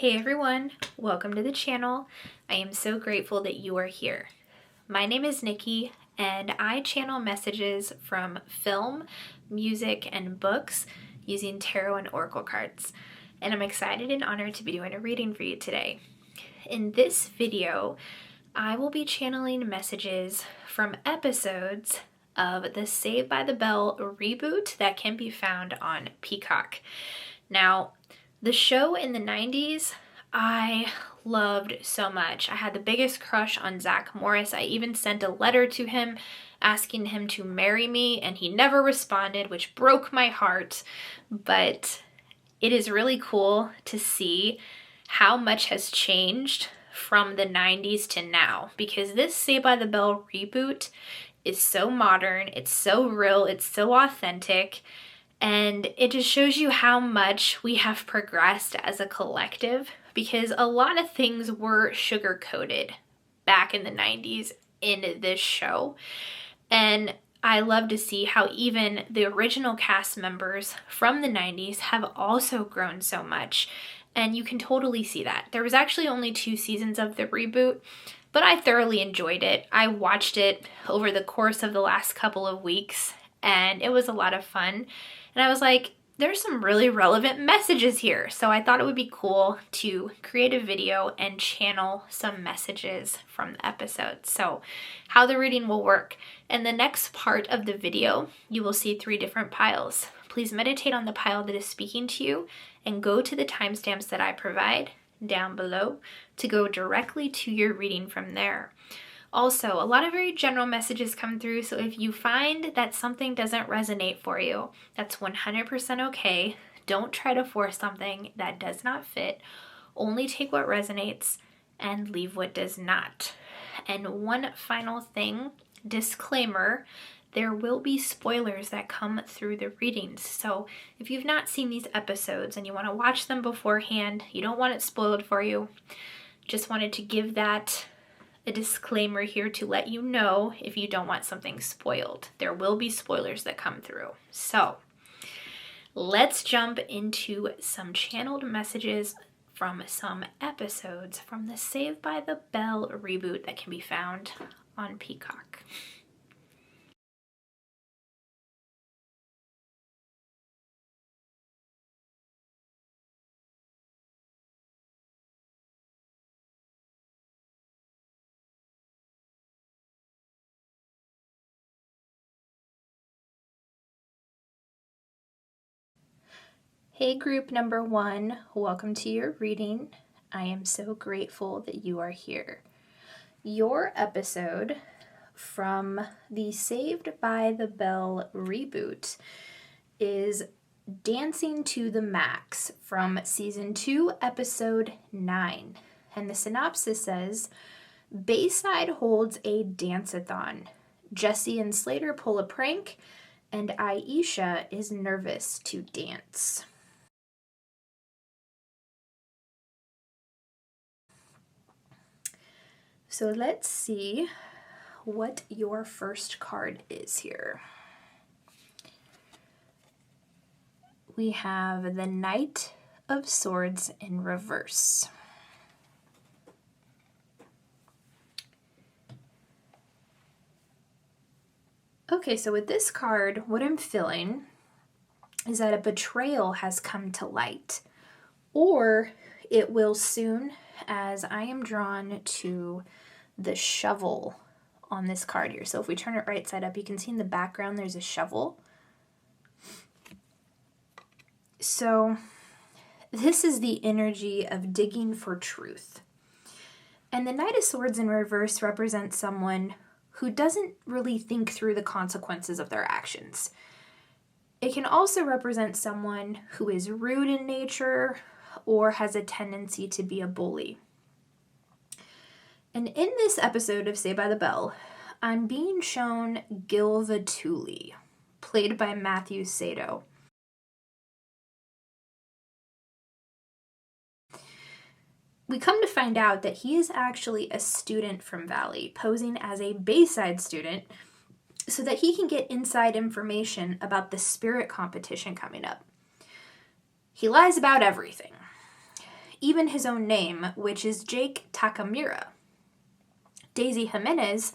Hey everyone, welcome to the channel. I am so grateful that you are here. My name is Nikki and I channel messages from film, music, and books using tarot and oracle cards. And I'm excited and honored to be doing a reading for you today. In this video, I will be channeling messages from episodes of the Saved by the Bell reboot that can be found on Peacock. Now, the show in the 90s, I loved so much. I had the biggest crush on Zach Morris. I even sent a letter to him asking him to marry me, and he never responded, which broke my heart. But it is really cool to see how much has changed from the 90s to now, because this Saved by the Bell reboot is so modern, it's so real, it's so authentic. And it just shows you how much we have progressed as a collective, because a lot of things were sugar-coated back in the 90s in this show. And I love to see how even the original cast members from the 90s have also grown so much. And you can totally see that. There was actually only 2 seasons of the reboot, but I thoroughly enjoyed it. I watched it over the course of the last couple of weeks, and it was a lot of fun. And I was like, there's some really relevant messages here. So I thought it would be cool to create a video and channel some messages from the episodes. So how the reading will work. In the next part of the video, you will see 3 different piles. Please meditate on the pile that is speaking to you and go to the timestamps that I provide down below to go directly to your reading from there. Also, a lot of very general messages come through, so if you find that something doesn't resonate for you, that's 100% okay. Don't try to force something that does not fit. Only take what resonates and leave what does not. And one final thing, disclaimer, there will be spoilers that come through the readings. So if you've not seen these episodes and you want to watch them beforehand, you don't want it spoiled for you, just wanted to give that a disclaimer here to let you know if you don't want something spoiled. There will be spoilers that come through. So let's jump into some channeled messages from some episodes from the Saved by the Bell reboot that can be found on Peacock. Hey group number 1, welcome to your reading. I am so grateful that you are here. Your episode from the Saved by the Bell reboot is Dancing to the Max from season 2, episode 9. And the synopsis says, Bayside holds a dance-a-thon. Jesse and Slater pull a prank, and Aisha is nervous to dance. So let's see what your first card is here. We have the Knight of Swords in reverse. Okay, so with this card, what I'm feeling is that a betrayal has come to light, or it will soon, as I am drawn to the shovel on this card here. So if we turn it right side up, you can see in the background there's a shovel. So this is the energy of digging for truth. And the Knight of Swords in reverse represents someone who doesn't really think through the consequences of their actions. It can also represent someone who is rude in nature or has a tendency to be a bully. And in this episode of Saved by the Bell, I'm being shown Gilva Tooley, played by Matthew Sato. We come to find out that he is actually a student from Valley, posing as a Bayside student so that he can get inside information about the spirit competition coming up. He lies about everything. even his own name, which is Jake Takamura. Daisy Jimenez,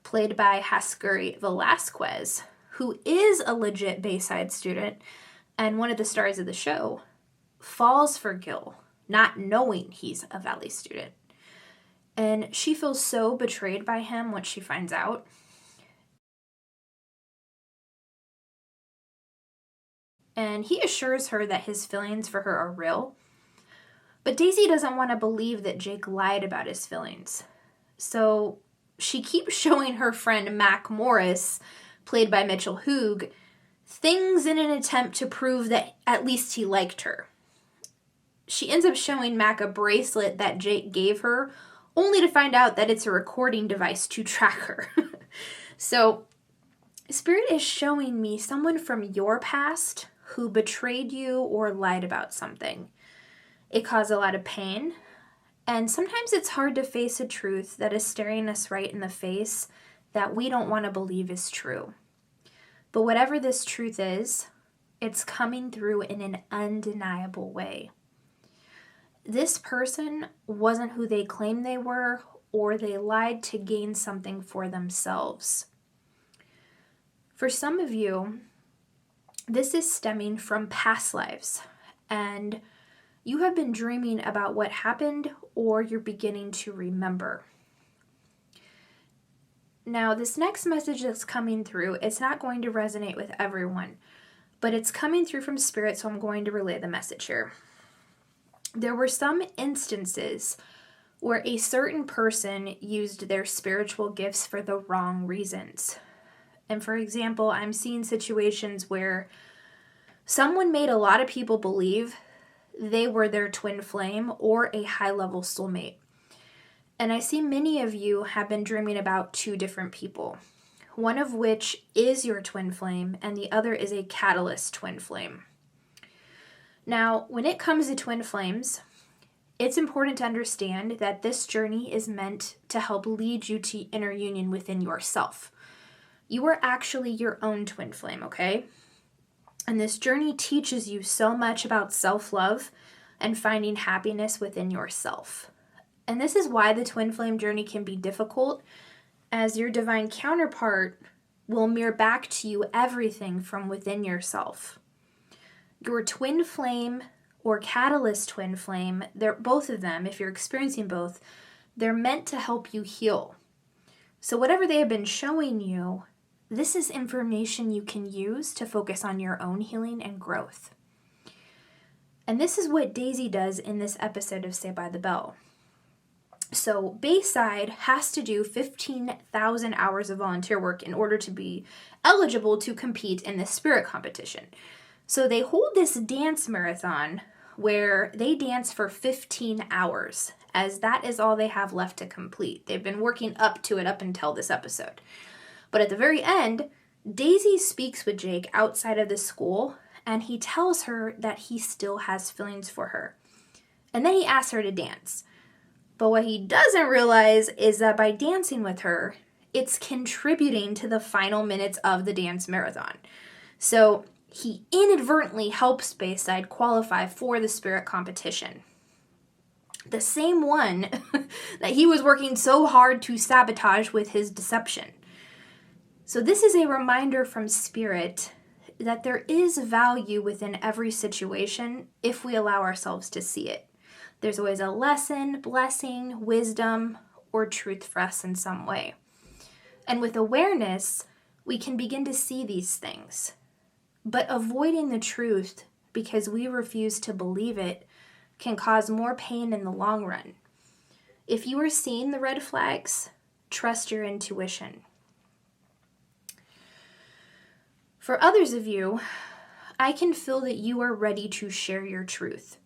played by Haskuri Velasquez, who is a legit Bayside student and one of the stars of the show, falls for Gil, not knowing he's a Valley student. And she feels so betrayed by him once she finds out. And he assures her that his feelings for her are real. But Daisy doesn't want to believe that Jake lied about his feelings. So she keeps showing her friend Mac Morris, played by Mitchell Hoog, things in an attempt to prove that at least he liked her. She ends up showing Mac a bracelet that Jake gave her, only to find out that it's a recording device to track her. So, Spirit is showing me someone from your past who betrayed you or lied about something. It caused a lot of pain, and sometimes it's hard to face a truth that is staring us right in the face that we don't want to believe is true. But whatever this truth is, it's coming through in an undeniable way. This person wasn't who they claimed they were, or they lied to gain something for themselves. For some of you, this is stemming from past lives, and you have been dreaming about what happened, or you're beginning to remember. Now, this next message that's coming through, it's not going to resonate with everyone, but it's coming through from Spirit, so I'm going to relay the message here. There were some instances where a certain person used their spiritual gifts for the wrong reasons. And for example, I'm seeing situations where someone made a lot of people believe they were their twin flame or a high-level soulmate. And I see many of you have been dreaming about two different people, one of which is your twin flame and the other is a catalyst twin flame. Now, when it comes to twin flames, it's important to understand that this journey is meant to help lead you to inner union within yourself. You are actually your own twin flame, okay? And this journey teaches you so much about self-love and finding happiness within yourself. And this is why the twin flame journey can be difficult, as your divine counterpart will mirror back to you everything from within yourself. Your twin flame or catalyst twin flame, they're both of them, if you're experiencing both, they're meant to help you heal. So whatever they have been showing you, this is information you can use to focus on your own healing and growth. And this is what Daisy does in this episode of Saved by the Bell. So Bayside has to do 15,000 hours of volunteer work in order to be eligible to compete in this spirit competition. So they hold this dance marathon where they dance for 15 hours, as that is all they have left to complete. They've been working up to it up until this episode. But at the very end, Daisy speaks with Jake outside of the school, and he tells her that he still has feelings for her. And then he asks her to dance. But what he doesn't realize is that by dancing with her, it's contributing to the final minutes of the dance marathon. So he inadvertently helps Bayside qualify for the spirit competition. The same one that he was working so hard to sabotage with his deception. So this is a reminder from Spirit that there is value within every situation if we allow ourselves to see it. There's always a lesson, blessing, wisdom, or truth for us in some way. And with awareness, we can begin to see these things. But avoiding the truth because we refuse to believe it can cause more pain in the long run. If you are seeing the red flags, trust your intuition. For others of you, I can feel that you are ready to share your truth.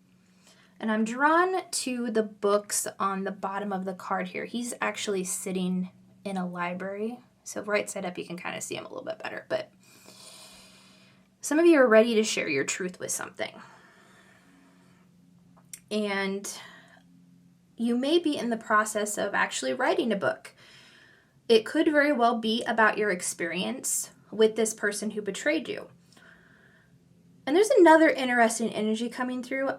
And I'm drawn to the books on the bottom of the card here. He's actually sitting in a library. So right side up, you can kind of see him a little bit better. But some of you are ready to share your truth with something. And you may be in the process of actually writing a book. It could very well be about your experience with this person who betrayed you. And there's another interesting energy coming through.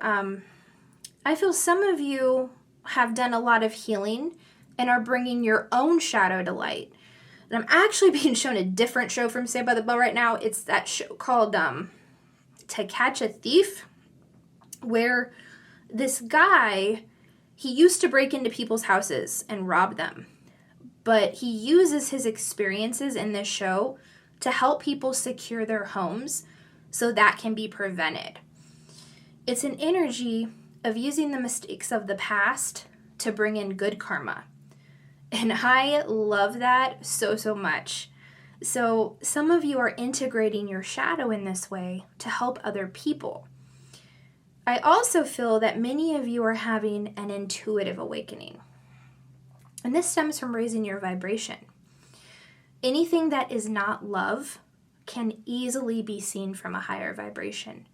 I feel some of you have done a lot of healing and are bringing your own shadow to light. And I'm actually being shown a different show from Saved by the Bell right now. It's that show called To Catch a Thief, where this guy, he used to break into people's houses and rob them. But he uses his experiences in this show to help people secure their homes so that can be prevented. It's an energy of using the mistakes of the past to bring in good karma. And I love that so, so much. So some of you are integrating your shadow in this way to help other people. I also feel that many of you are having an intuitive awakening. And this stems from raising your vibration. Anything that is not love can easily be seen from a higher vibration.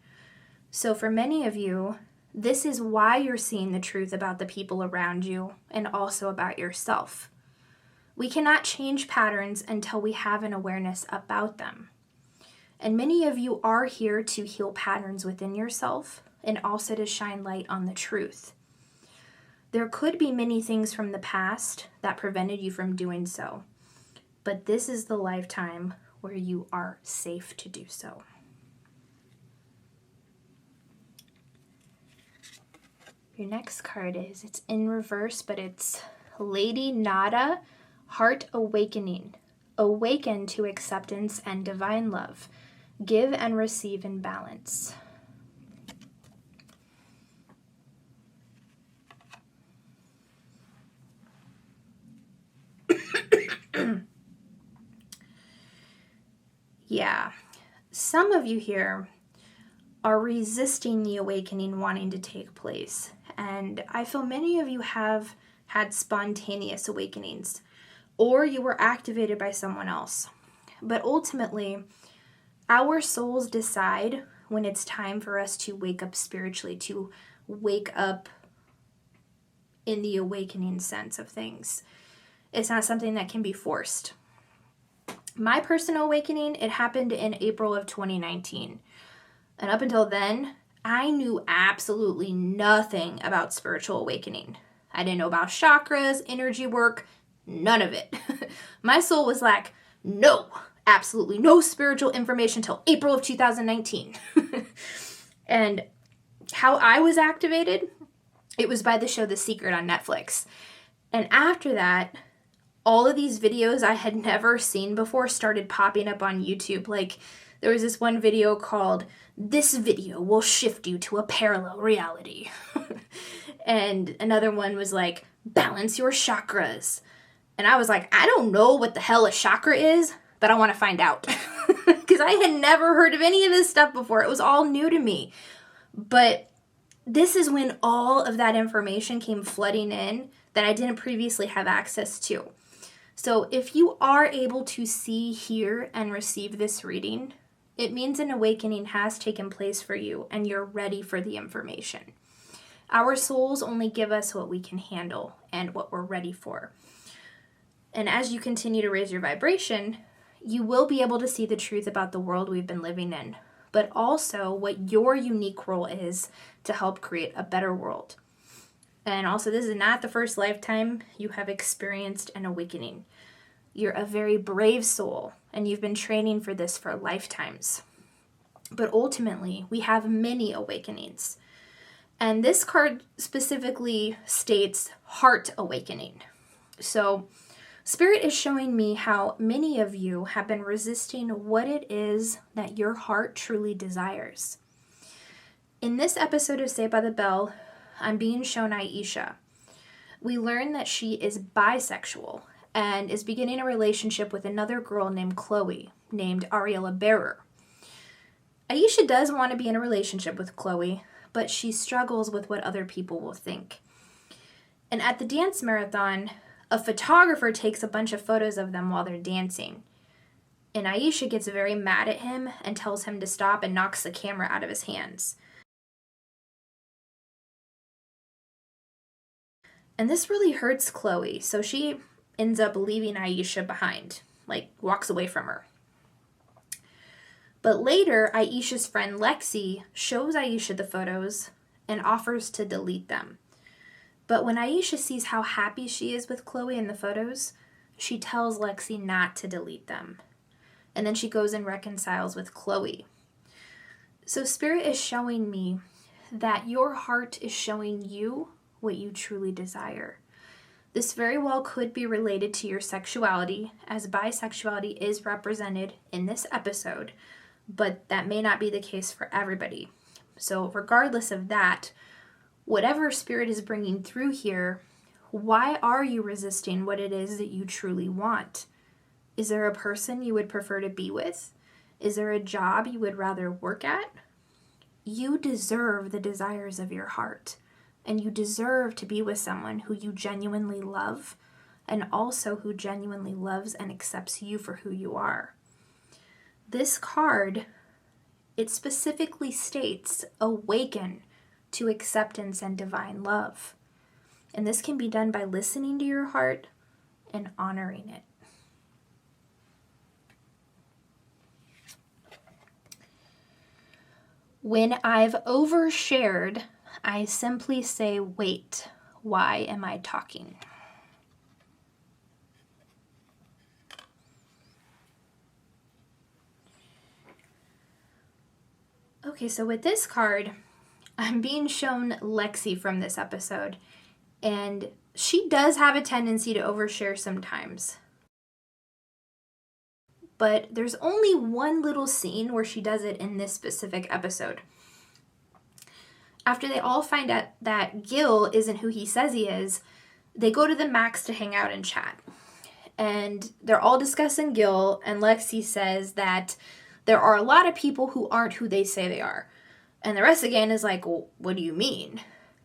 So for many of you, this is why you're seeing the truth about the people around you and also about yourself. We cannot change patterns until we have an awareness about them. And many of you are here to heal patterns within yourself and also to shine light on the truth. There could be many things from the past that prevented you from doing so, but this is the lifetime where you are safe to do so. Your next card it's in reverse, but it's Lady Nada, Heart Awakening. Awaken to acceptance and divine love. Give and receive in balance. Yeah, some of you here are resisting the awakening wanting to take place. And I feel many of you have had spontaneous awakenings, or you were activated by someone else. But ultimately, our souls decide when it's time for us to wake up spiritually, to wake up in the awakening sense of things. It's not something that can be forced. My personal awakening, it happened in April of 2019. And up until then, I knew absolutely nothing about spiritual awakening. I didn't know about chakras, energy work, none of it. My soul was like, no, absolutely no spiritual information until April of 2019. And how I was activated, it was by the show The Secret on Netflix. And after that, all of these videos I had never seen before started popping up on YouTube. Like, there was this one video called, "This video will shift you to a parallel reality." And another one was like, "Balance your chakras." And I was like, I don't know what the hell a chakra is, but I want to find out. Because I had never heard of any of this stuff before. It was all new to me. But this is when all of that information came flooding in that I didn't previously have access to. So if you are able to see, hear, and receive this reading, it means an awakening has taken place for you and you're ready for the information. Our souls only give us what we can handle and what we're ready for. And as you continue to raise your vibration, you will be able to see the truth about the world we've been living in, but also what your unique role is to help create a better world. And also, this is not the first lifetime you have experienced an awakening. You're a very brave soul, and you've been training for this for lifetimes. But ultimately, we have many awakenings. And this card specifically states heart awakening. So, Spirit is showing me how many of you have been resisting what it is that your heart truly desires. In this episode of Saved by the Bell, I'm being shown Aisha. We learn that she is bisexual and is beginning a relationship with another girl named Chloe, named Ariella Bearer. Aisha does want to be in a relationship with Chloe, but she struggles with what other people will think. And at the dance marathon, a photographer takes a bunch of photos of them while they're dancing. And Aisha gets very mad at him and tells him to stop and knocks the camera out of his hands. And this really hurts Chloe, so she ends up leaving Aisha behind, like walks away from her. But later, Aisha's friend Lexi shows Aisha the photos, and offers to delete them. But when Aisha sees how happy she is with Chloe in the photos, she tells Lexi not to delete them. And then she goes and reconciles with Chloe. So Spirit is showing me that your heart is showing you what you truly desire. This very well could be related to your sexuality, as bisexuality is represented in this episode, but that may not be the case for everybody. So regardless of that, whatever Spirit is bringing through here, why are you resisting what it is that you truly want? Is there a person you would prefer to be with? Is there a job you would rather work at? You deserve the desires of your heart, and you deserve to be with someone who you genuinely love, and also who genuinely loves and accepts you for who you are. This card, it specifically states, awaken to acceptance and divine love. And this can be done by listening to your heart and honoring it. When I've overshared, I simply say, wait, why am I talking? Okay, so with this card, I'm being shown Lexi from this episode, and she does have a tendency to overshare sometimes. But there's only one little scene where she does it in this specific episode. After they all find out that Gil isn't who he says he is, they go to the Max to hang out and chat. And they're all discussing Gil, and Lexi says that there are a lot of people who aren't who they say they are. And the rest of the gang is like, well, what do you mean?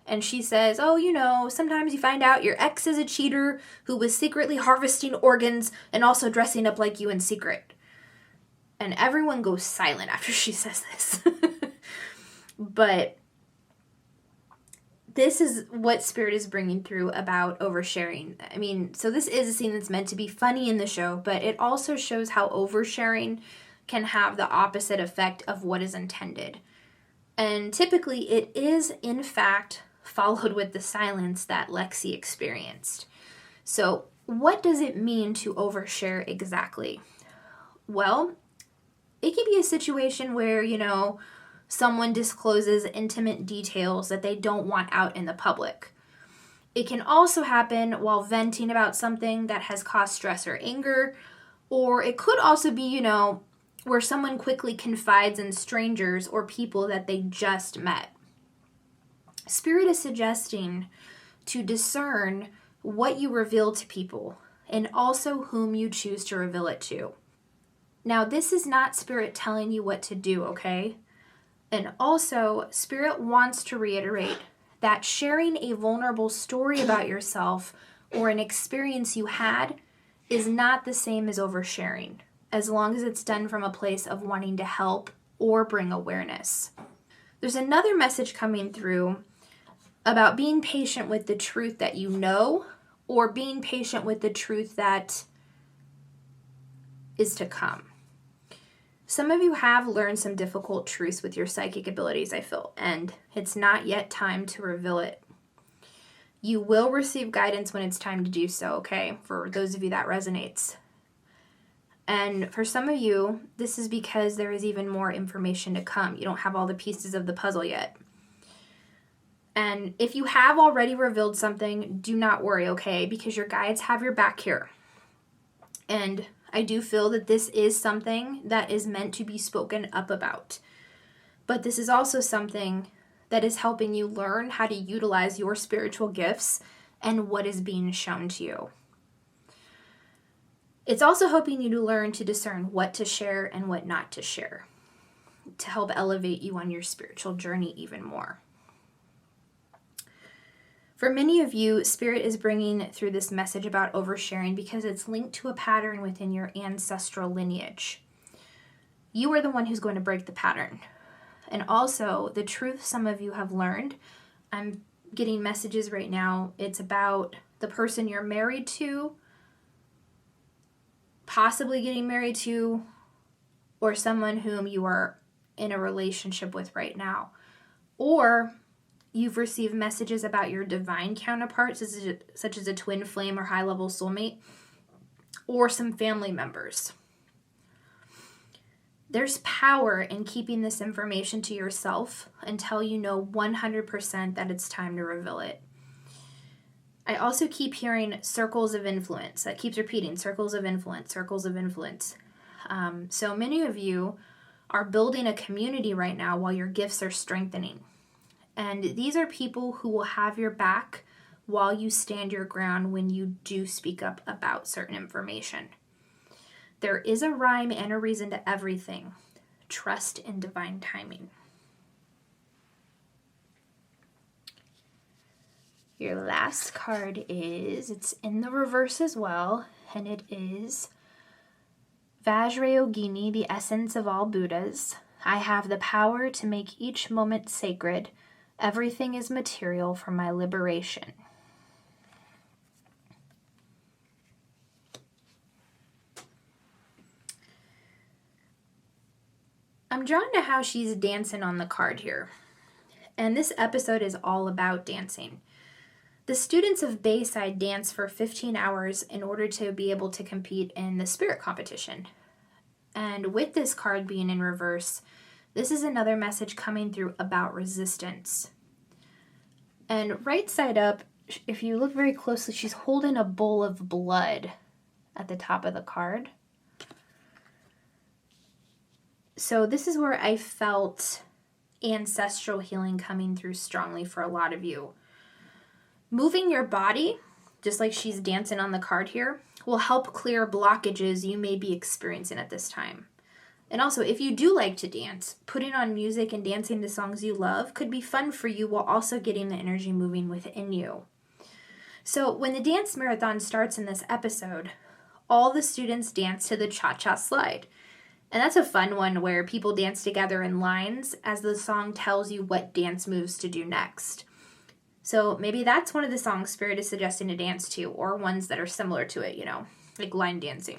And she says, oh, sometimes you find out your ex is a cheater who was secretly harvesting organs and also dressing up like you in secret. And everyone goes silent after she says this. But this is what Spirit is bringing through about oversharing. I mean, so this is a scene that's meant to be funny in the show, but it also shows how oversharing can have the opposite effect of what is intended. And typically it is, in fact, followed with the silence that Lexi experienced. So what does it mean to overshare exactly? Well, it can be a situation where, someone discloses intimate details that they don't want out in the public. It can also happen while venting about something that has caused stress or anger, or it could also be, where someone quickly confides in strangers or people that they just met. Spirit is suggesting to discern what you reveal to people and also whom you choose to reveal it to. Now, this is not Spirit telling you what to do, okay? And also, Spirit wants to reiterate that sharing a vulnerable story about yourself or an experience you had is not the same as oversharing, as long as it's done from a place of wanting to help or bring awareness. There's another message coming through about being patient with the truth that you know, or being patient with the truth that is to come. Some of you have learned some difficult truths with your psychic abilities, I feel, and it's not yet time to reveal it. You will receive guidance when it's time to do so, okay? For those of you that resonates. And for some of you, this is because there is even more information to come. You don't have all the pieces of the puzzle yet. And if you have already revealed something, do not worry, okay? Because your guides have your back here. And I do feel that this is something that is meant to be spoken up about. But this is also something that is helping you learn how to utilize your spiritual gifts and what is being shown to you. It's also helping you to learn to discern what to share and what not to share, to help elevate you on your spiritual journey even more. For many of you, Spirit is bringing through this message about oversharing because it's linked to a pattern within your ancestral lineage. You are the one who's going to break the pattern. And also, the truth some of you have learned, I'm getting messages right now, it's about the person you're married to, possibly getting married to, or someone whom you are in a relationship with right now. Or you've received messages about your divine counterparts, such as a twin flame or high-level soulmate, or some family members. There's power in keeping this information to yourself until you know 100% that it's time to reveal it. I also keep hearing circles of influence. That keeps repeating, circles of influence, circles of influence. So many of you are building a community right now while your gifts are strengthening. And these are people who will have your back while you stand your ground when you do speak up about certain information. There is a rhyme and a reason to everything. Trust in divine timing. Your last card it's in the reverse as well, and it is Vajrayogini, the essence of all Buddhas. I have the power to make each moment sacred. Everything is material for my liberation. I'm drawn to how she's dancing on the card here. And this episode is all about dancing. The students of Bayside dance for 15 hours in order to be able to compete in the spirit competition. And with this card being in reverse, this is another message coming through about resistance. And right side up, if you look very closely, she's holding a bowl of blood at the top of the card. So this is where I felt ancestral healing coming through strongly for a lot of you. Moving your body, just like she's dancing on the card here, will help clear blockages you may be experiencing at this time. And also, if you do like to dance, putting on music and dancing to songs you love could be fun for you while also getting the energy moving within you. So when the dance marathon starts in this episode, all the students dance to the cha-cha slide. And that's a fun one where people dance together in lines as the song tells you what dance moves to do next. So maybe that's one of the songs Spirit is suggesting to dance to, or ones that are similar to it, like line dancing.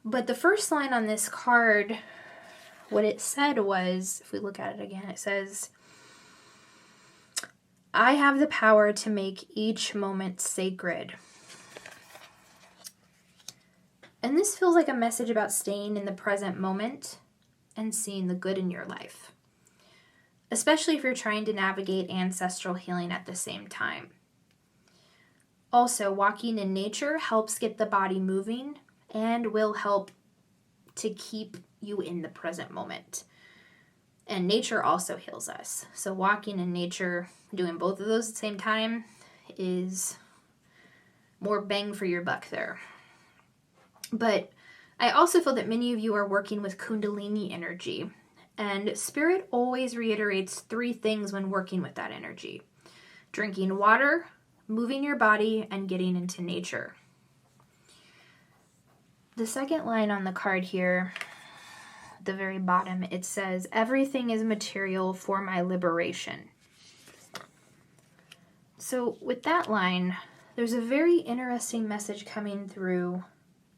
But the first line on this card, what it said was, if we look at it again, it says, I have the power to make each moment sacred. And this feels like a message about staying in the present moment and seeing the good in your life, especially if you're trying to navigate ancestral healing at the same time. Also, walking in nature helps get the body moving and will help to keep you in the present moment. And nature also heals us. So walking in nature, doing both of those at the same time is more bang for your buck there. But I also feel that many of you are working with Kundalini energy. And Spirit always reiterates 3 things when working with that energy: drinking water, moving your body, and getting into nature. The second line on the card here, at the very bottom, it says, everything is material for my liberation. So with that line, there's a very interesting message coming through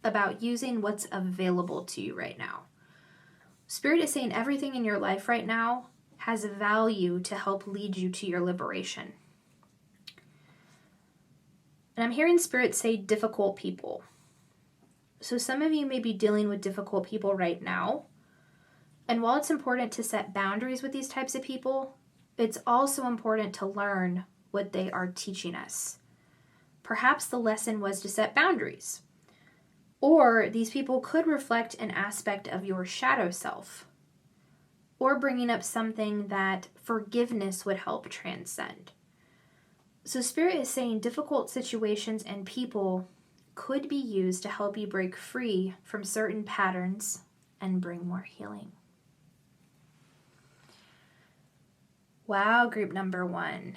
about using what's available to you right now. Spirit is saying everything in your life right now has value to help lead you to your liberation. And I'm hearing Spirit say difficult people. So some of you may be dealing with difficult people right now. And while it's important to set boundaries with these types of people, it's also important to learn what they are teaching us. Perhaps the lesson was to set boundaries. Or these people could reflect an aspect of your shadow self, or bringing up something that forgiveness would help transcend. So Spirit is saying difficult situations and people could be used to help you break free from certain patterns and bring more healing. Wow, group number 1.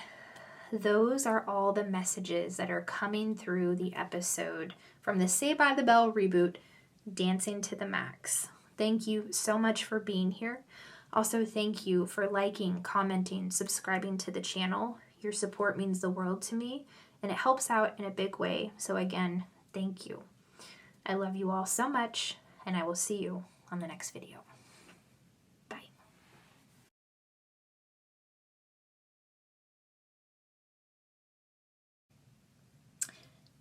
Those are all the messages that are coming through the episode from the Saved by the Bell reboot, Dancing to the Max. Thank you so much for being here. Also, thank you for liking, commenting, subscribing to the channel. Your support means the world to me, and it helps out in a big way. So again, thank you. I love you all so much, and I will see you on the next video.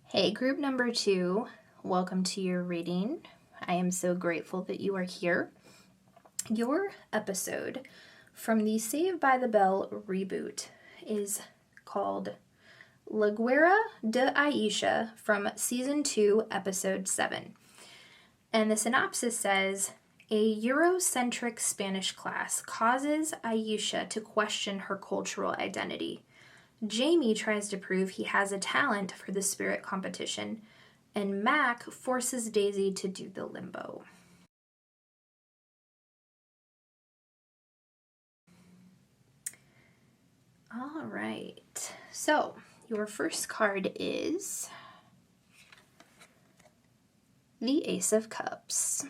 Hey, group number 2, welcome to your reading. I am so grateful that you are here. Your episode from the Saved by the Bell reboot is called La Guerra de Aisha from Season 2, Episode 7. And the synopsis says, a Eurocentric Spanish class causes Aisha to question her cultural identity. Jamie tries to prove he has a talent for the spirit competition, and Mac forces Daisy to do the limbo. All right, so your first card is the Ace of Cups.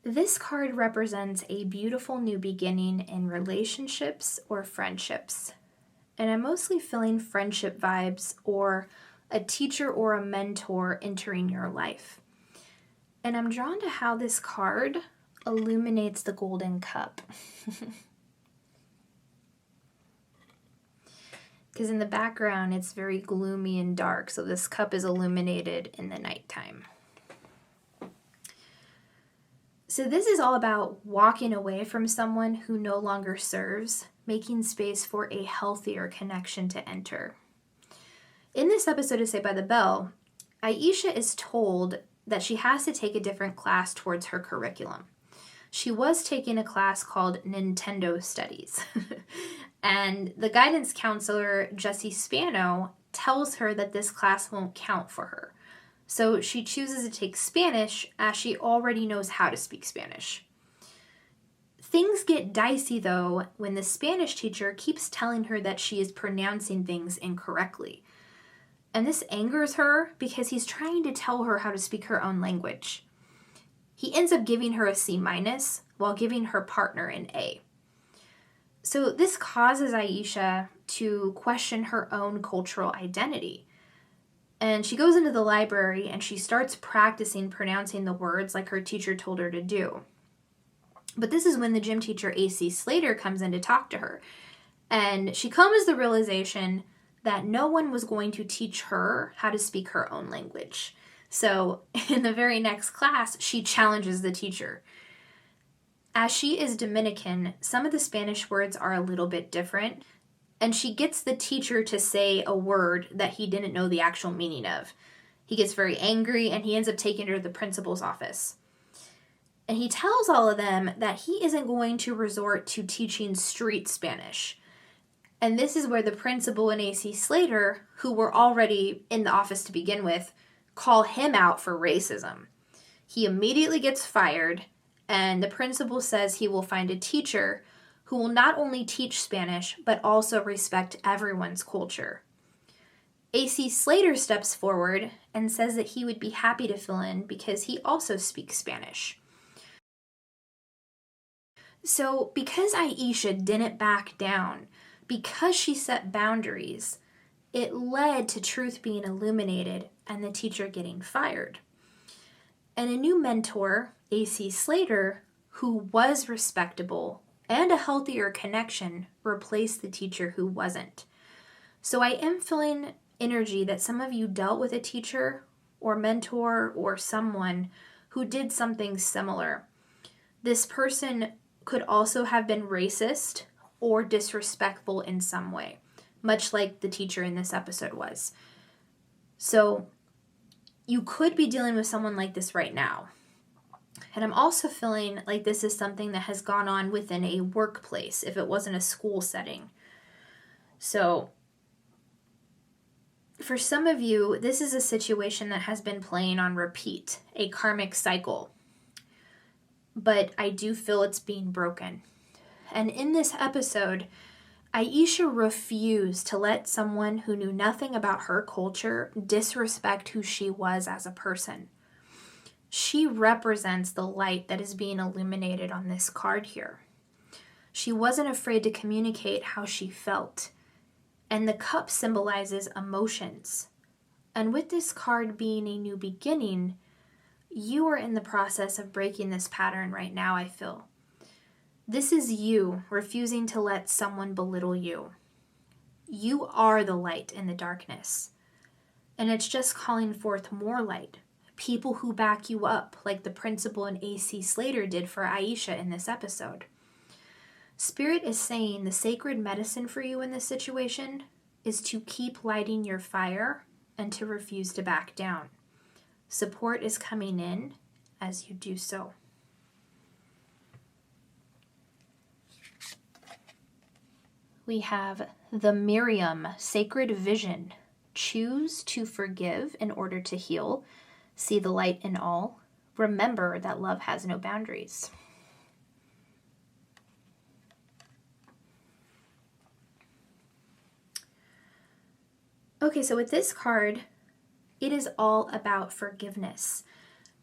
This card represents a beautiful new beginning in relationships or friendships. And I'm mostly feeling friendship vibes or a teacher or a mentor entering your life. And I'm drawn to how this card illuminates the golden cup. Because in the background, it's very gloomy and dark, so this cup is illuminated in the nighttime. So this is all about walking away from someone who no longer serves, making space for a healthier connection to enter. In this episode of Saved by the Bell, Aisha is told that she has to take a different class towards her curriculum. She was taking a class called Nintendo Studies, and the guidance counselor, Jessie Spano, tells her that this class won't count for her. So she chooses to take Spanish as she already knows how to speak Spanish. Things get dicey, though, when the Spanish teacher keeps telling her that she is pronouncing things incorrectly. And this angers her because he's trying to tell her how to speak her own language. He ends up giving her a C- while giving her partner an A. So this causes Aisha to question her own cultural identity. And she goes into the library and she starts practicing pronouncing the words like her teacher told her to do. But this is when the gym teacher, A.C. Slater, comes in to talk to her. And she comes to the realization that no one was going to teach her how to speak her own language. So in the very next class, she challenges the teacher. As she is Dominican, some of the Spanish words are a little bit different. And she gets the teacher to say a word that he didn't know the actual meaning of. He gets very angry and he ends up taking her to the principal's office. And he tells all of them that he isn't going to resort to teaching street Spanish. And this is where the principal and A.C. Slater, who were already in the office to begin with, call him out for racism. He immediately gets fired, and the principal says he will find a teacher who will not only teach Spanish, but also respect everyone's culture. A.C. Slater steps forward and says that he would be happy to fill in because he also speaks Spanish. So because Aisha didn't back down, because she set boundaries, it led to truth being illuminated and the teacher getting fired. And a new mentor, A.C. Slater, who was respectable and a healthier connection, replaced the teacher who wasn't. So I am feeling energy that some of you dealt with a teacher or mentor or someone who did something similar. This person could also have been racist or disrespectful in some way, much like the teacher in this episode was. So you could be dealing with someone like this right now. And I'm also feeling like this is something that has gone on within a workplace, if it wasn't a school setting. So for some of you, this is a situation that has been playing on repeat, a karmic cycle. But I do feel it's being broken. And in this episode, Aisha refused to let someone who knew nothing about her culture disrespect who she was as a person. She represents the light that is being illuminated on this card here. She wasn't afraid to communicate how she felt. And the cup symbolizes emotions. And with this card being a new beginning, you are in the process of breaking this pattern right now, I feel. This is you refusing to let someone belittle you. You are the light in the darkness. And it's just calling forth more light. People who back you up, like the principal and AC Slater did for Aisha in this episode. Spirit is saying the sacred medicine for you in this situation is to keep lighting your fire and to refuse to back down. Support is coming in as you do so. We have the Miriam Sacred Vision. Choose to forgive in order to heal. See the light in all. Remember that love has no boundaries. Okay, so with this card, it is all about forgiveness.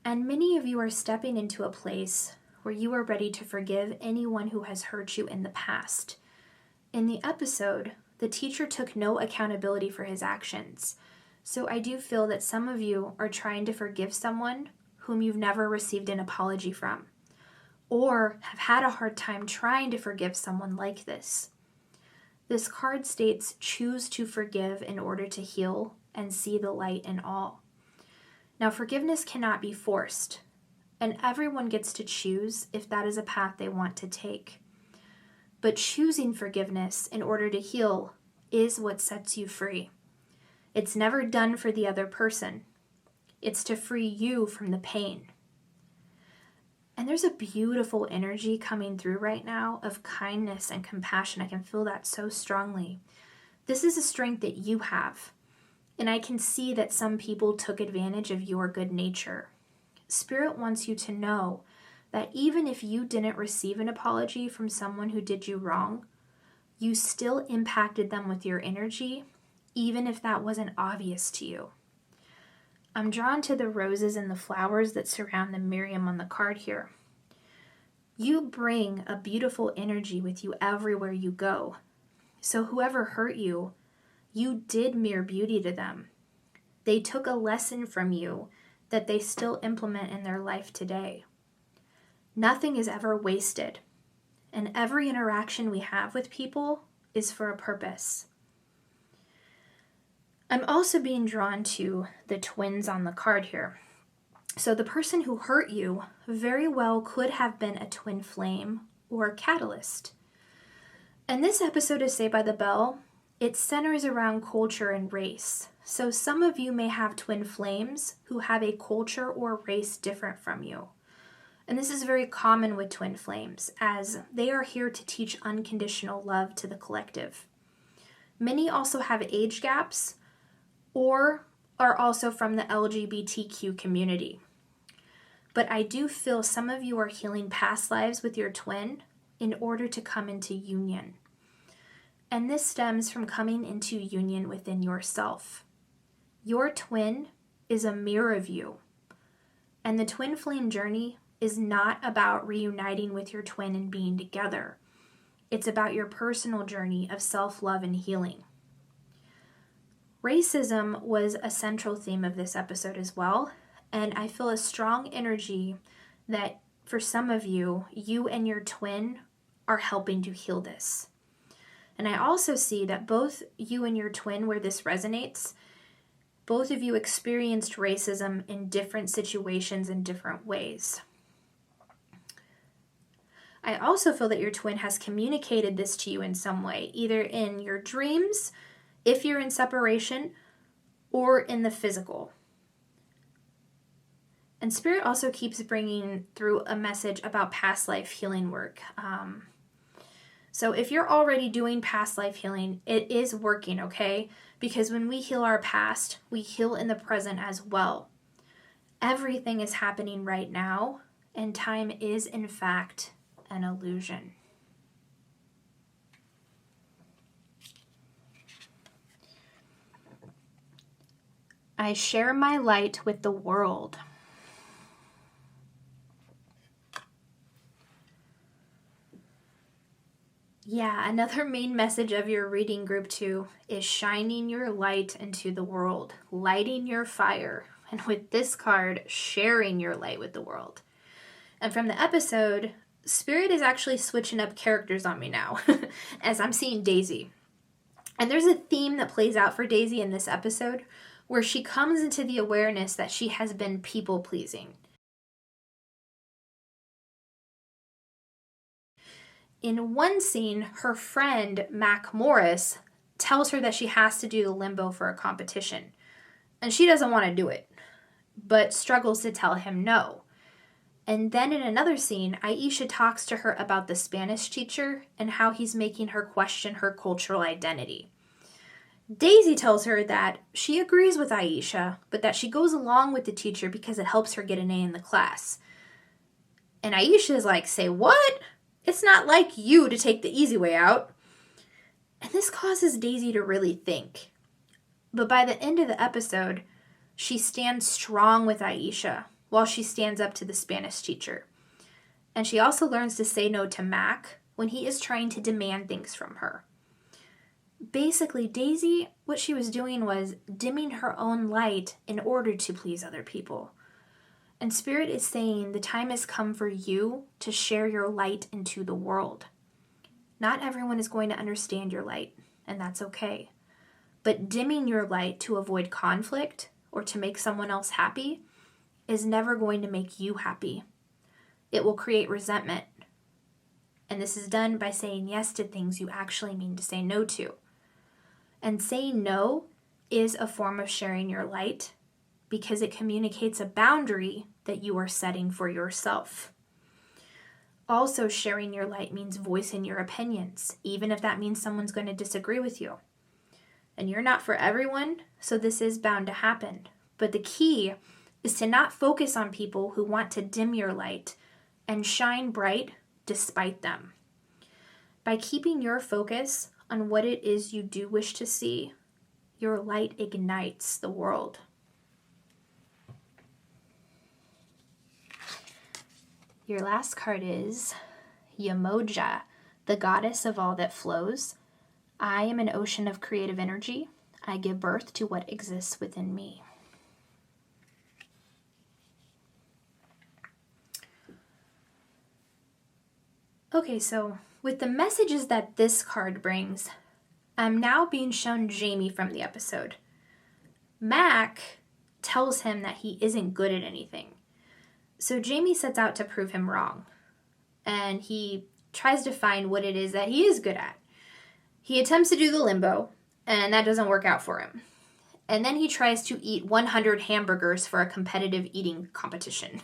And many of you are stepping into a place where you are ready to forgive anyone who has hurt you in the past. In the episode, the teacher took no accountability for his actions. So I do feel that some of you are trying to forgive someone whom you've never received an apology from, or have had a hard time trying to forgive someone like this. This card states, choose to forgive in order to heal and see the light in all. Now, forgiveness cannot be forced, and everyone gets to choose if that is a path they want to take. But choosing forgiveness in order to heal is what sets you free. It's never done for the other person. It's to free you from the pain. And there's a beautiful energy coming through right now of kindness and compassion. I can feel that so strongly. This is a strength that you have. And I can see that some people took advantage of your good nature. Spirit wants you to know that even if you didn't receive an apology from someone who did you wrong, you still impacted them with your energy, even if that wasn't obvious to you. I'm drawn to the roses and the flowers that surround the Miriam on the card here. You bring a beautiful energy with you everywhere you go. So whoever hurt you, you did mere beauty to them. They took a lesson from you that they still implement in their life today. Nothing is ever wasted, and every interaction we have with people is for a purpose. I'm also being drawn to the twins on the card here. So the person who hurt you very well could have been a twin flame or a catalyst. And this episode of Saved by the Bell, it centers around culture and race. So some of you may have twin flames who have a culture or race different from you. And this is very common with twin flames, as they are here to teach unconditional love to the collective. Many also have age gaps or are also from the LGBTQ community. But I do feel some of you are healing past lives with your twin in order to come into union. And this stems from coming into union within yourself. Your twin is a mirror of you. And the twin flame journey is not about reuniting with your twin and being together. It's about your personal journey of self-love and healing. Racism was a central theme of this episode as well, and I feel a strong energy that for some of you, you and your twin are helping to heal this. And I also see that both you and your twin, where this resonates, both of you experienced racism in different situations in different ways. I also feel that your twin has communicated this to you in some way, either in your dreams, if you're in separation, or in the physical. And Spirit also keeps bringing through a message about past life healing work. So if you're already doing past life healing, it is working, okay? Because when we heal our past, we heal in the present as well. Everything is happening right now, and time is, in fact, an illusion. I share my light with the world. Yeah, another main message of your reading group 2 is shining your light into the world, lighting your fire, and with this card, sharing your light with the world. And from the episode, Spirit is actually switching up characters on me now as I'm seeing Daisy. And there's a theme that plays out for Daisy in this episode where she comes into the awareness that she has been people-pleasing. In one scene, her friend, Mac Morris, tells her that she has to do the limbo for a competition. And she doesn't want to do it, but struggles to tell him no. And then in another scene, Aisha talks to her about the Spanish teacher and how he's making her question her cultural identity. Daisy tells her that she agrees with Aisha, but that she goes along with the teacher because it helps her get an A in the class. And Aisha is like, say what? It's not like you to take the easy way out. And this causes Daisy to really think. But by the end of the episode, she stands strong with Aisha while she stands up to the Spanish teacher. And she also learns to say no to Mac when he is trying to demand things from her. Basically, Daisy, what she was doing was dimming her own light in order to please other people. And Spirit is saying the time has come for you to share your light into the world. Not everyone is going to understand your light, and that's okay. But dimming your light to avoid conflict or to make someone else happy is never going to make you happy. It will create resentment. And this is done by saying yes to things you actually mean to say no to. And saying no is a form of sharing your light because it communicates a boundary that you are setting for yourself. Also, sharing your light means voicing your opinions, even if that means someone's going to disagree with you. And you're not for everyone, so this is bound to happen. But the key is to not focus on people who want to dim your light and shine bright despite them. By keeping your focus on what it is you do wish to see, your light ignites the world. Your last card is Yamoja, the goddess of all that flows. I am an ocean of creative energy. I give birth to what exists within me. Okay, so with the messages that this card brings, I'm now being shown Jamie from the episode. Mac tells him that he isn't good at anything. So Jamie sets out to prove him wrong. And he tries to find what it is that he is good at. He attempts to do the limbo, and that doesn't work out for him. And then he tries to eat 100 hamburgers for a competitive eating competition.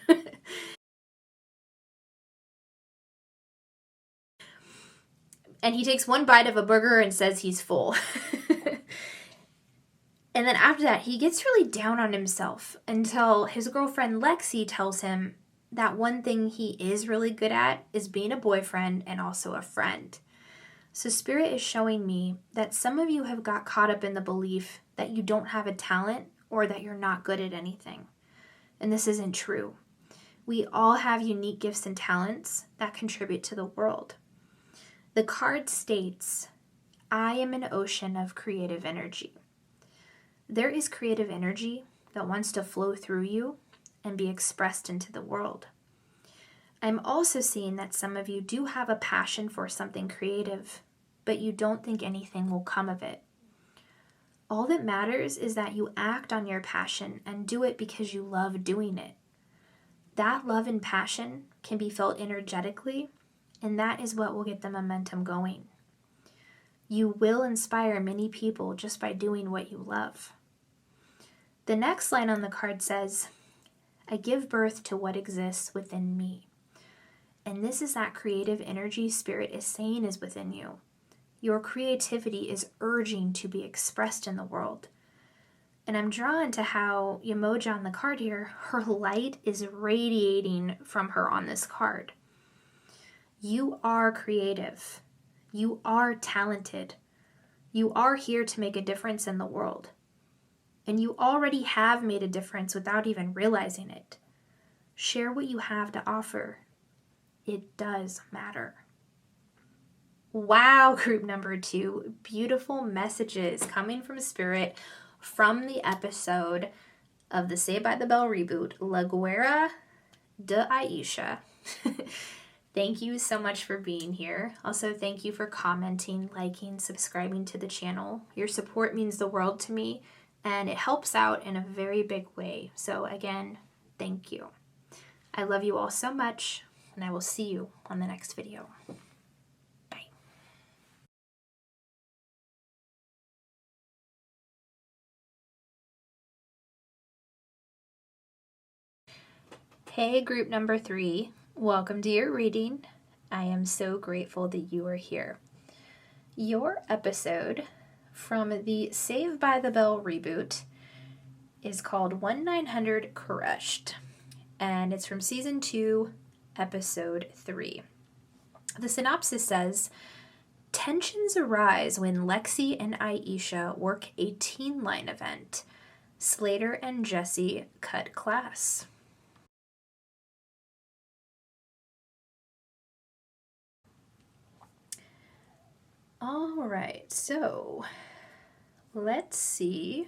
And he takes one bite of a burger and says he's full. And then after that, he gets really down on himself until his girlfriend Lexi tells him that one thing he is really good at is being a boyfriend and also a friend. So Spirit is showing me that some of you have got caught up in the belief that you don't have a talent or that you're not good at anything. And this isn't true. We all have unique gifts and talents that contribute to the world. The card states, I am an ocean of creative energy. There is creative energy that wants to flow through you and be expressed into the world. I'm also seeing that some of you do have a passion for something creative, but you don't think anything will come of it. All that matters is that you act on your passion and do it because you love doing it. That love and passion can be felt energetically, and that is what will get the momentum going. You will inspire many people just by doing what you love. The next line on the card says, I give birth to what exists within me. And this is that creative energy Spirit is saying is within you. Your creativity is urging to be expressed in the world. And I'm drawn to how Yamoja on the card here, her light is radiating from her on this card. You are creative. You are talented. You are here to make a difference in the world. And you already have made a difference without even realizing it. Share what you have to offer. It does matter. Wow, group number 2. Beautiful messages coming from Spirit from the episode of the Saved by the Bell reboot, La Guerra de Aisha. Thank you so much for being here. Also, thank you for commenting, liking, subscribing to the channel. Your support means the world to me, and it helps out in a very big way. So again, thank you. I love you all so much, and I will see you on the next video. Bye. Hey, group number 3. Welcome to your reading. I am so grateful that you are here. Your episode from the Saved by the Bell reboot is called 1900 Crushed, and it's from season 2, episode 3. The synopsis says, tensions arise when Lexi and Aisha work a teen line event. Slater and Jesse cut class. All right, so let's see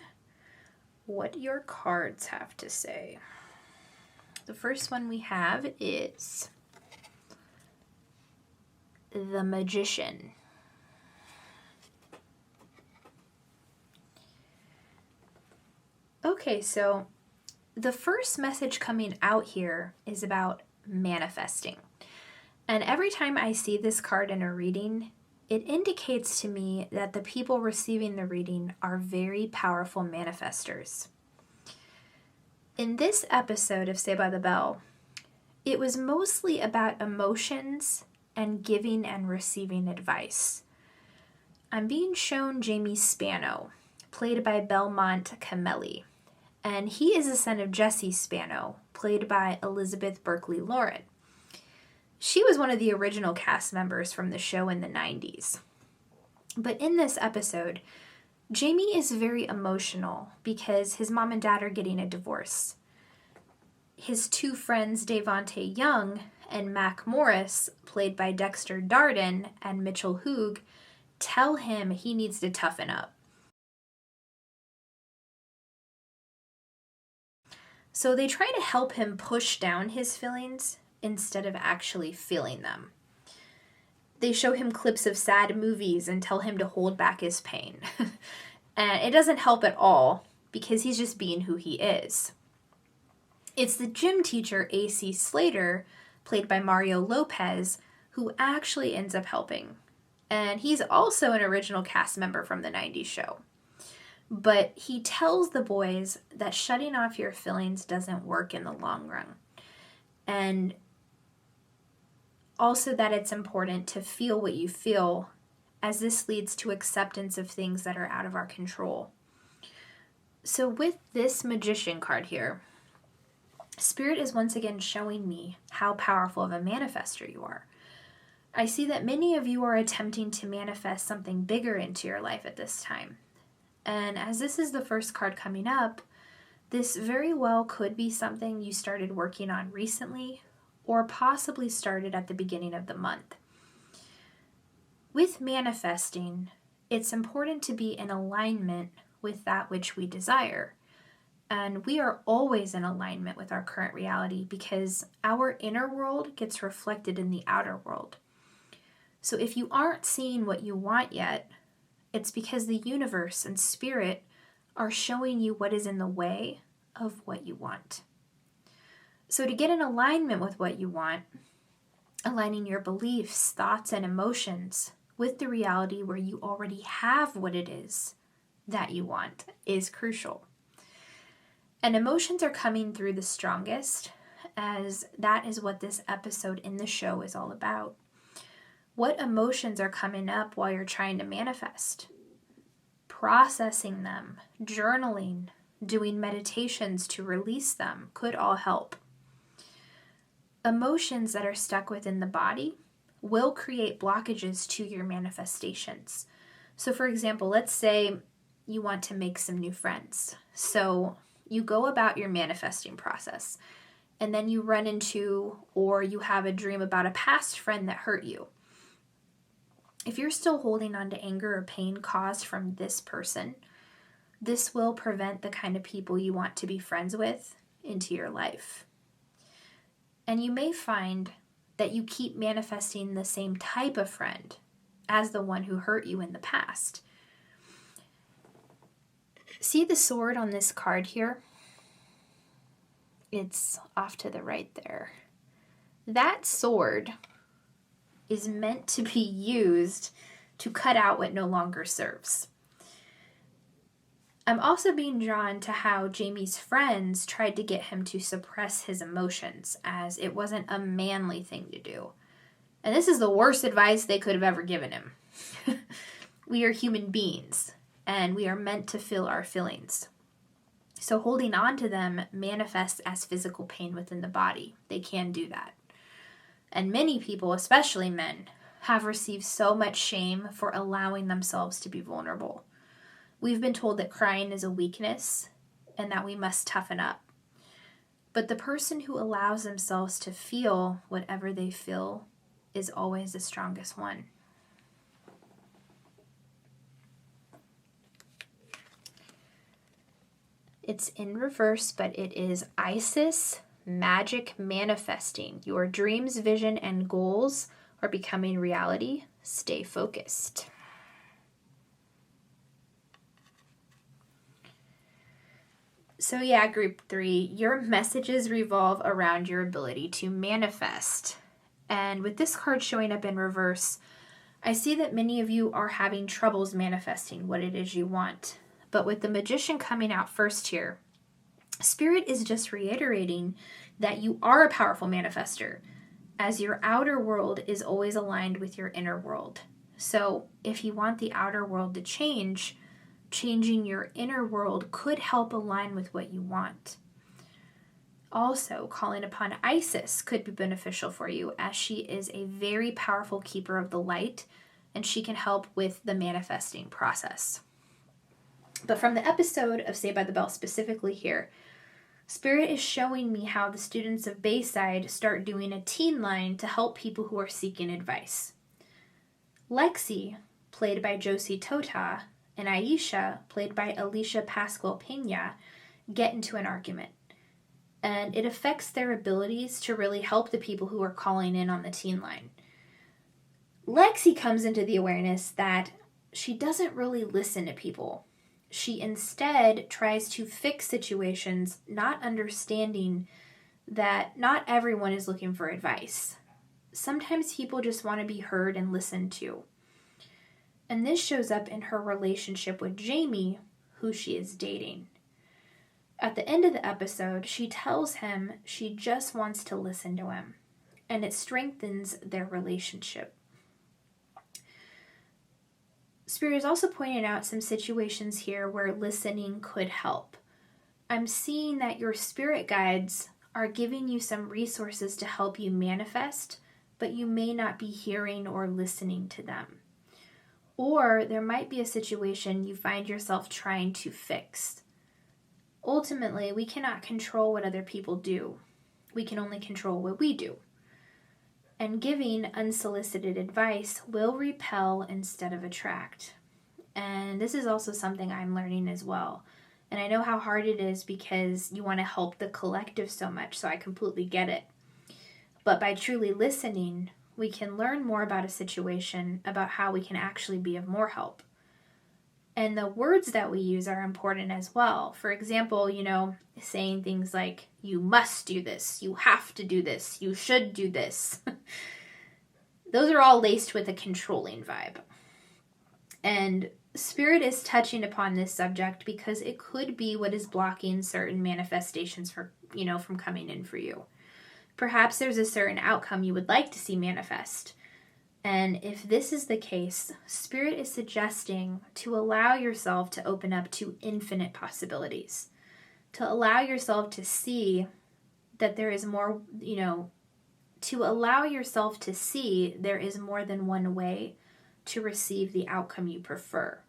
what your cards have to say. The first one we have is the Magician. Okay, so the first message coming out here is about manifesting. And every time I see this card in a reading, it indicates to me that the people receiving the reading are very powerful manifestors. In this episode of Saved by the Bell, it was mostly about emotions and giving and receiving advice. I'm being shown Jamie Spano, played by Belmont Camelli, and he is a son of Jesse Spano, played by Elizabeth Berkley Lauren. She was one of the original cast members from the show in the 90s. But in this episode, Jamie is very emotional because his mom and dad are getting a divorce. His two friends, Davante Young and Mac Morris, played by Dexter Darden and Mitchell Hoog, tell him he needs to toughen up. So they try to help him push down his feelings instead of actually feeling them. They show him clips of sad movies and tell him to hold back his pain. And it doesn't help at all because he's just being who he is. It's the gym teacher, A.C. Slater, played by Mario Lopez, who actually ends up helping. And he's also an original cast member from the 90s show. But he tells the boys that shutting off your feelings doesn't work in the long run. And also that it's important to feel what you feel, as this leads to acceptance of things that are out of our control. So with this Magician card here, Spirit is once again showing me how powerful of a manifestor you are. I see that many of you are attempting to manifest something bigger into your life at this time. And as this is the first card coming up, this very well could be something you started working on recently or possibly started at the beginning of the month. With manifesting, it's important to be in alignment with that which we desire. And we are always in alignment with our current reality because our inner world gets reflected in the outer world. So if you aren't seeing what you want yet, it's because the universe and spirit are showing you what is in the way of what you want. So to get in alignment with what you want, aligning your beliefs, thoughts, and emotions with the reality where you already have what it is that you want is crucial. And emotions are coming through the strongest, as that is what this episode in the show is all about. What emotions are coming up while you're trying to manifest? Processing them, journaling, doing meditations to release them could all help. Emotions that are stuck within the body will create blockages to your manifestations. So for example, let's say you want to make some new friends. So you go about your manifesting process and then you run into or you have a dream about a past friend that hurt you. If you're still holding on to anger or pain caused from this person, this will prevent the kind of people you want to be friends with into your life. And you may find that you keep manifesting the same type of friend as the one who hurt you in the past. See the sword on this card here? It's off to the right there. That sword is meant to be used to cut out what no longer serves. I'm also being drawn to how Jamie's friends tried to get him to suppress his emotions, as it wasn't a manly thing to do. And this is the worst advice they could have ever given him. We are human beings, and we are meant to feel our feelings. So holding on to them manifests as physical pain within the body. They can do that. And many people, especially men, have received so much shame for allowing themselves to be vulnerable. We've been told that crying is a weakness and that we must toughen up. But the person who allows themselves to feel whatever they feel is always the strongest one. It's in reverse, but it is Isis, magic manifesting. Your dreams, vision, and goals are becoming reality. Stay focused. So yeah, group 3, your messages revolve around your ability to manifest. And with this card showing up in reverse, I see that many of you are having troubles manifesting what it is you want. But with the Magician coming out first here, Spirit is just reiterating that you are a powerful manifester, as your outer world is always aligned with your inner world. So if you want the outer world to change, changing your inner world could help align with what you want. Also, calling upon Isis could be beneficial for you, as she is a very powerful keeper of the light, and she can help with the manifesting process. But from the episode of Saved by the Bell specifically here, Spirit is showing me how the students of Bayside start doing a teen line to help people who are seeking advice. Lexi, played by Josie Tota, and Aisha, played by Alicia Pascual Pena, get into an argument. And it affects their abilities to really help the people who are calling in on the teen line. Lexi comes into the awareness that she doesn't really listen to people. She instead tries to fix situations, not understanding that not everyone is looking for advice. Sometimes people just want to be heard and listened to. And this shows up in her relationship with Jamie, who she is dating. At the end of the episode, she tells him she just wants to listen to him, and it strengthens their relationship. Spirit is also pointing out some situations here where listening could help. I'm seeing that your spirit guides are giving you some resources to help you manifest, but you may not be hearing or listening to them. Or there might be a situation you find yourself trying to fix. Ultimately, we cannot control what other people do. We can only control what we do. And giving unsolicited advice will repel instead of attract. And this is also something I'm learning as well. And I know how hard it is because you want to help the collective so much, so I completely get it. But by truly listening, we can learn more about a situation, about how we can actually be of more help. And the words that we use are important as well. For example, saying things like, you must do this, you have to do this, you should do this. Those are all laced with a controlling vibe. And Spirit is touching upon this subject because it could be what is blocking certain manifestations from coming in for you. Perhaps there's a certain outcome you would like to see manifest. And if this is the case, Spirit is suggesting to allow yourself to open up to infinite possibilities. To allow yourself to see that there is more, to allow yourself to see there is more than one way to receive the outcome you prefer.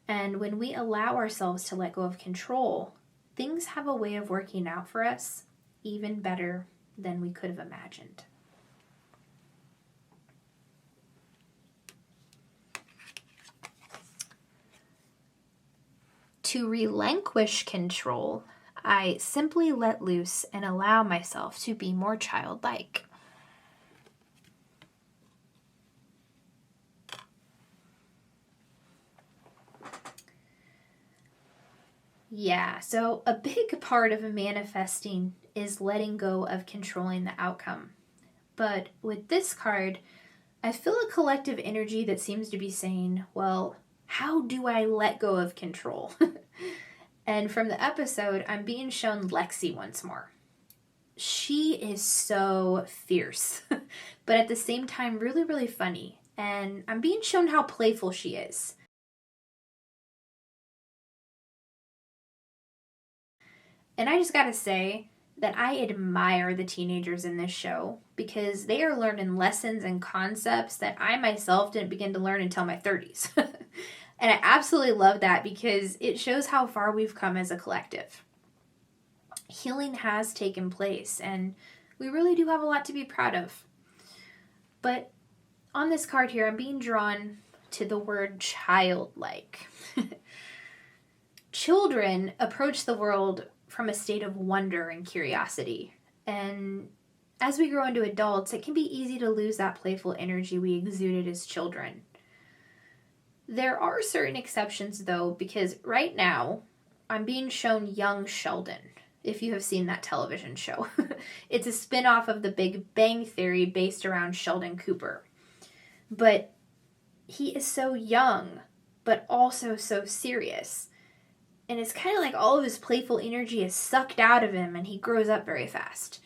And when we allow ourselves to let go of control, things have a way of working out for us even better than we could have imagined. To relinquish control, I simply let loose and allow myself to be more childlike. Yeah, so a big part of manifesting is letting go of controlling the outcome. But with this card, I feel a collective energy that seems to be saying, well, how do I let go of control? And from the episode, I'm being shown Lexi once more. She is so fierce, but at the same time, really, really funny. And I'm being shown how playful she is. And I just gotta say that I admire the teenagers in this show because they are learning lessons and concepts that I myself didn't begin to learn until my 30s. And I absolutely love that because it shows how far we've come as a collective. Healing has taken place, and we really do have a lot to be proud of. But on this card here, I'm being drawn to the word childlike. Children approach the world from a state of wonder and curiosity. And as we grow into adults, it can be easy to lose that playful energy we exuded as children. There are certain exceptions, though, because right now, I'm being shown young Sheldon, if you have seen that television show. It's a spin-off of The Big Bang Theory based around Sheldon Cooper. But he is so young, but also so serious. And it's kind of like all of his playful energy is sucked out of him and he grows up very fast.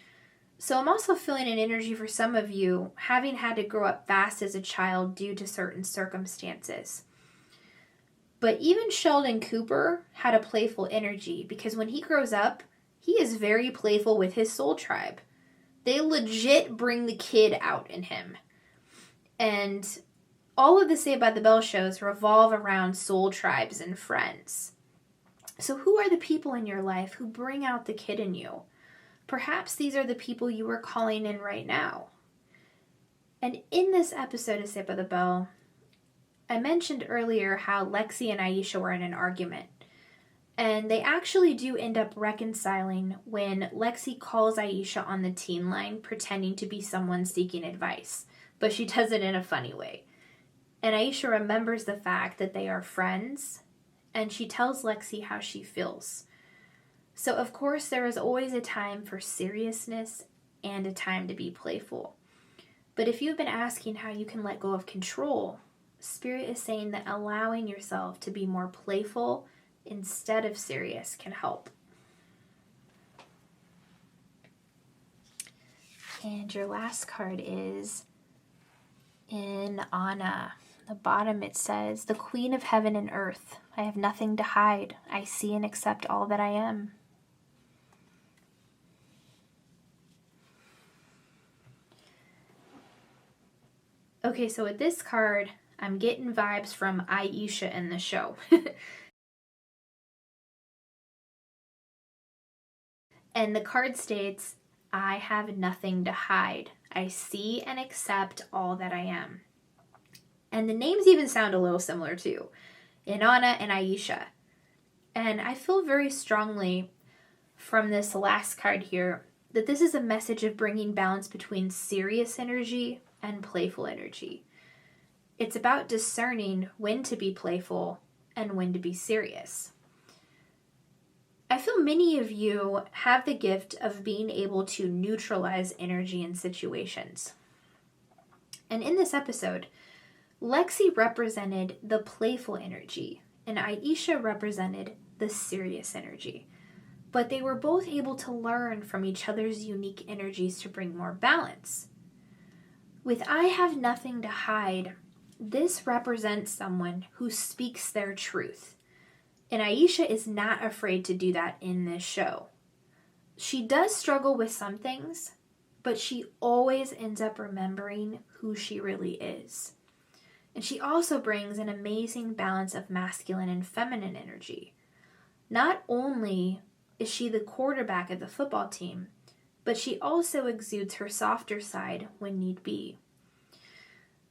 So I'm also feeling an energy for some of you having had to grow up fast as a child due to certain circumstances. But even Sheldon Cooper had a playful energy because when he grows up, he is very playful with his soul tribe. They legit bring the kid out in him. And all of the Saved by the Bell shows revolve around soul tribes and friends. So who are the people in your life who bring out the kid in you? Perhaps these are the people you are calling in right now. And in this episode of Saved by the Bell, I mentioned earlier how Lexi and Aisha were in an argument. And they actually do end up reconciling when Lexi calls Aisha on the teen line pretending to be someone seeking advice. But she does it in a funny way. And Aisha remembers the fact that they are friends, and she tells Lexi how she feels. So of course there is always a time for seriousness and a time to be playful. But if you've been asking how you can let go of control, Spirit is saying that allowing yourself to be more playful instead of serious can help. And your last card is in Anna. The bottom it says, "The Queen of Heaven and Earth. I have nothing to hide. I see and accept all that I am." Okay, so with this card, I'm getting vibes from Aisha in the show. And the card states, "I have nothing to hide. I see and accept all that I am." And the names even sound a little similar too, Inanna and Aisha. And I feel very strongly from this last card here that this is a message of bringing balance between serious energy and playful energy. It's about discerning when to be playful and when to be serious. I feel many of you have the gift of being able to neutralize energy in situations. And in this episode, Lexi represented the playful energy and Aisha represented the serious energy. But they were both able to learn from each other's unique energies to bring more balance. With "I have nothing to hide," this represents someone who speaks their truth. And Aisha is not afraid to do that in this show. She does struggle with some things, but she always ends up remembering who she really is. And she also brings an amazing balance of masculine and feminine energy. Not only is she the quarterback of the football team, but she also exudes her softer side when need be.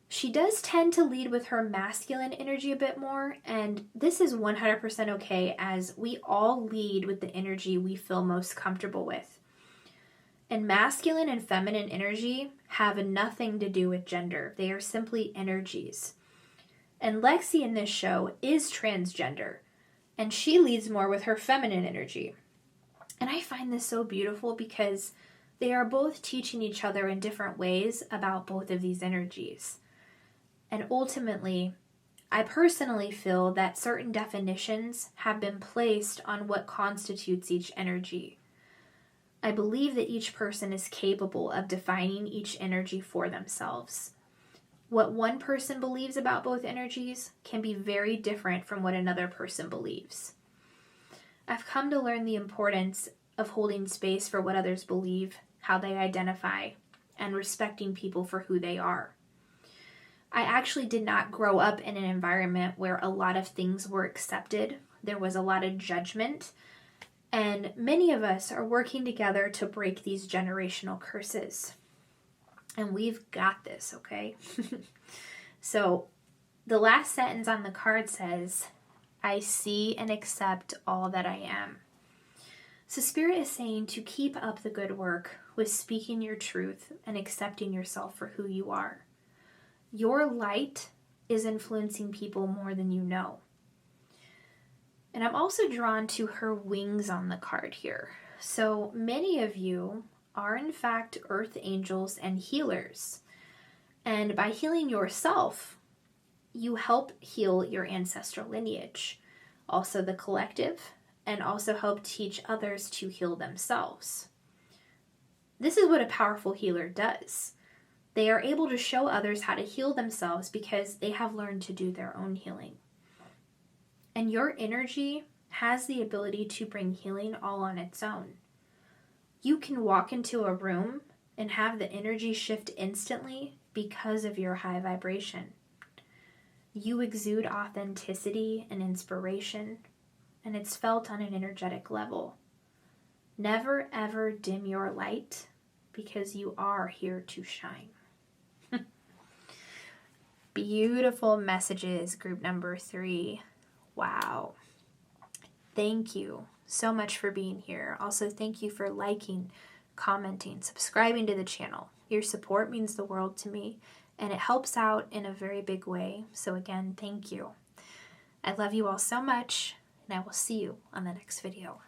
She does tend to lead with her masculine energy a bit more, and this is 100% okay as we all lead with the energy we feel most comfortable with. And masculine and feminine energy have nothing to do with gender. They are simply energies. And Lexi in this show is transgender, and she leads more with her feminine energy. And I find this so beautiful because they are both teaching each other in different ways about both of these energies. And ultimately, I personally feel that certain definitions have been placed on what constitutes each energy. I believe that each person is capable of defining each energy for themselves. What one person believes about both energies can be very different from what another person believes. I've come to learn the importance of holding space for what others believe, how they identify, and respecting people for who they are. I actually did not grow up in an environment where a lot of things were accepted. There was a lot of judgment, and many of us are working together to break these generational curses. And we've got this, okay? So the last sentence on the card says, I see and accept all that I am. So Spirit is saying to keep up the good work with speaking your truth and accepting yourself for who you are. Your light is influencing people more than you know. And I'm also drawn to her wings on the card here. So many of you are in fact earth angels and healers. And by healing yourself, you help heal your ancestral lineage, also the collective, and also help teach others to heal themselves. This is what a powerful healer does. They are able to show others how to heal themselves because they have learned to do their own healing. And your energy has the ability to bring healing all on its own. You can walk into a room and have the energy shift instantly because of your high vibration. You exude authenticity and inspiration, and it's felt on an energetic level. Never ever dim your light because you are here to shine. Beautiful messages, group number 3. Wow. Thank you so much for being here. Also, thank you for liking, commenting, subscribing to the channel. Your support means the world to me, and it helps out in a very big way. So again, thank you. I love you all so much, and I will see you on the next video.